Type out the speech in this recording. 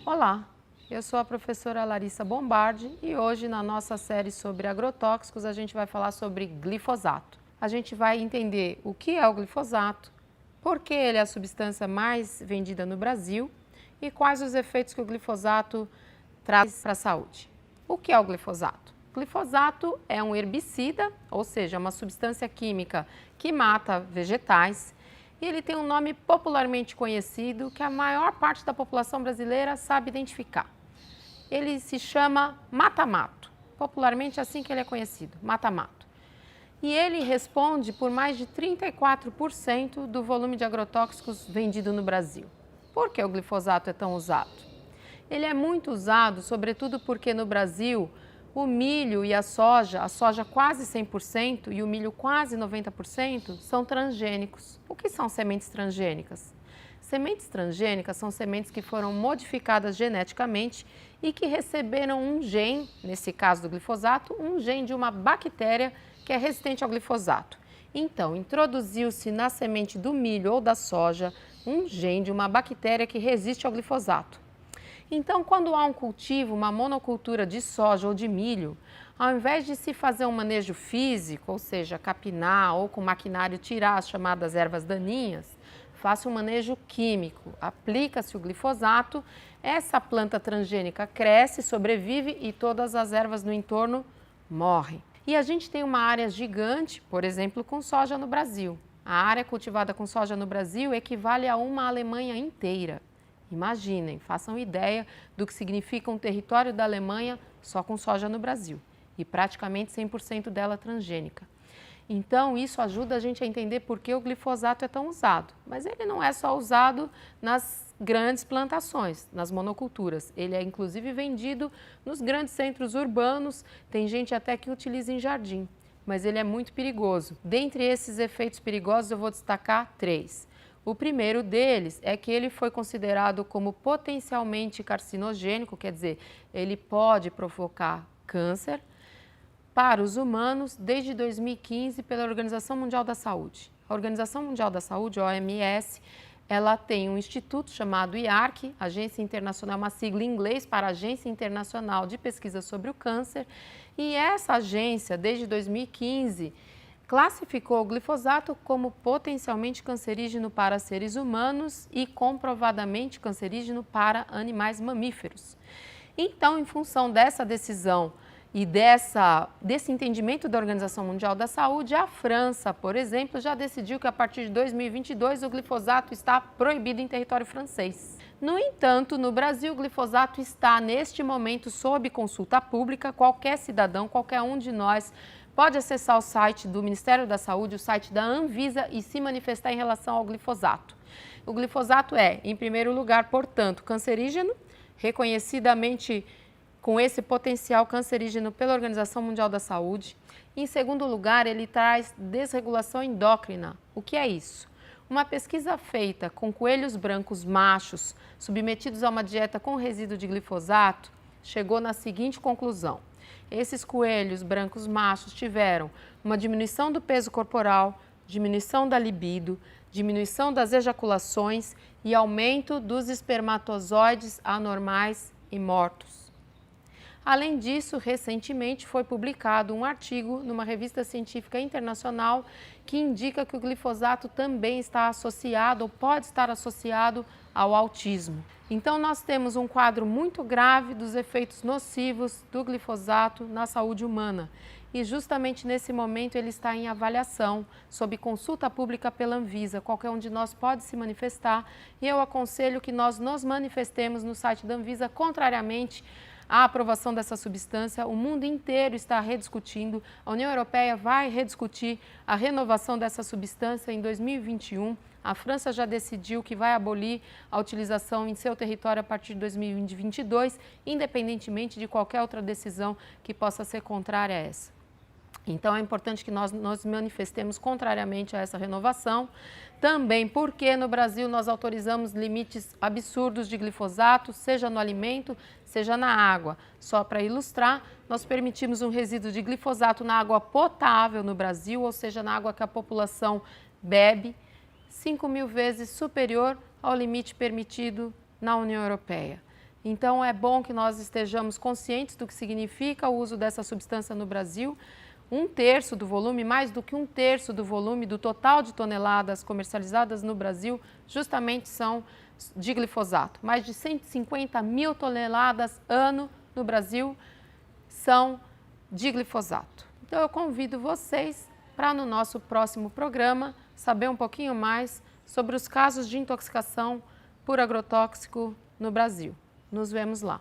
Olá, eu sou a professora Larissa Bombardi e hoje na nossa série sobre agrotóxicos a gente vai falar sobre glifosato. A gente vai entender o que é o glifosato, por que ele é a substância mais vendida no Brasil e quais os efeitos que o glifosato traz para a saúde. O que é o glifosato? O glifosato é um herbicida, ou seja, uma substância química que mata vegetais. E ele tem um nome popularmente conhecido que a maior parte da população brasileira sabe identificar. Ele se chama mata-mato, popularmente assim que ele é conhecido, mata-mato. E ele responde por mais de 34% do volume de agrotóxicos vendido no Brasil. Por que o glifosato é tão usado? Ele é muito usado, sobretudo porque no Brasil o milho e a soja quase 100% e o milho quase 90%, são transgênicos. O que são sementes transgênicas? Sementes transgênicas são sementes que foram modificadas geneticamente e que receberam um gene, nesse caso do glifosato, um gene de uma bactéria que é resistente ao glifosato. Então, introduziu-se na semente do milho ou da soja um gene de uma bactéria que resiste ao glifosato. Então, quando há um cultivo, uma monocultura de soja ou de milho, ao invés de se fazer um manejo físico, ou seja, capinar ou com maquinário tirar as chamadas ervas daninhas, faça um manejo químico, aplica-se o glifosato, essa planta transgênica cresce, sobrevive e todas as ervas no entorno morrem. E a gente tem uma área gigante, por exemplo, com soja no Brasil. A área cultivada com soja no Brasil equivale a uma Alemanha inteira. Imaginem, façam ideia do que significa um território da Alemanha só com soja no Brasil e praticamente 100% dela transgênica. Então, isso ajuda a gente a entender por que o glifosato é tão usado. Mas ele não é só usado nas grandes plantações, nas monoculturas. Ele é inclusive vendido nos grandes centros urbanos, tem gente até que utiliza em jardim, mas ele é muito perigoso. Dentre esses efeitos perigosos, eu vou destacar 3. O primeiro deles é que ele foi considerado como potencialmente carcinogênico, quer dizer, ele pode provocar câncer para os humanos desde 2015 pela Organização Mundial da Saúde. A Organização Mundial da Saúde, OMS, ela tem um instituto chamado IARC, Agência Internacional, uma sigla em inglês para Agência Internacional de Pesquisa sobre o Câncer, e essa agência, desde 2015, classificou o glifosato como potencialmente cancerígeno para seres humanos e comprovadamente cancerígeno para animais mamíferos. Então, em função dessa decisão e desse entendimento da Organização Mundial da Saúde, a França, por exemplo, já decidiu que a partir de 2022 o glifosato está proibido em território francês. No entanto, no Brasil, o glifosato está neste momento sob consulta pública. Qualquer cidadão, qualquer um de nós, pode acessar o site do Ministério da Saúde, o site da Anvisa e se manifestar em relação ao glifosato. O glifosato é, em primeiro lugar, portanto, cancerígeno, reconhecidamente com esse potencial cancerígeno pela Organização Mundial da Saúde. Em segundo lugar, ele traz desregulação endócrina. O que é isso? Uma pesquisa feita com coelhos brancos machos submetidos a uma dieta com resíduo de glifosato chegou na seguinte conclusão. Esses coelhos brancos machos tiveram uma diminuição do peso corporal, diminuição da libido, diminuição das ejaculações e aumento dos espermatozoides anormais e mortos. Além disso, recentemente foi publicado um artigo numa revista científica internacional que indica que o glifosato também está associado ou pode estar associado ao autismo. Então, nós temos um quadro muito grave dos efeitos nocivos do glifosato na saúde humana. E justamente nesse momento ele está em avaliação, sob consulta pública pela Anvisa. Qualquer um de nós pode se manifestar e eu aconselho que nós nos manifestemos no site da Anvisa, contrariamente à aprovação dessa substância. O mundo inteiro está rediscutindo, a União Europeia vai rediscutir a renovação dessa substância em 2021. A França já decidiu que vai abolir a utilização em seu território a partir de 2022, independentemente de qualquer outra decisão que possa ser contrária a essa. Então, é importante que nós nos manifestemos contrariamente a essa renovação. Também porque no Brasil nós autorizamos limites absurdos de glifosato, seja no alimento, seja na água. Só para ilustrar, nós permitimos um resíduo de glifosato na água potável no Brasil, ou seja, na água que a população bebe, 5.000 vezes superior ao limite permitido na União Europeia. Então é bom que nós estejamos conscientes do que significa o uso dessa substância no Brasil. 1/3 do volume, mais do que 1/3 do volume do total de toneladas comercializadas no Brasil, justamente são de glifosato. Mais de 150 mil toneladas ano no Brasil são de glifosato. Então eu convido vocês para no nosso próximo programa saber um pouquinho mais sobre os casos de intoxicação por agrotóxico no Brasil. Nos vemos lá.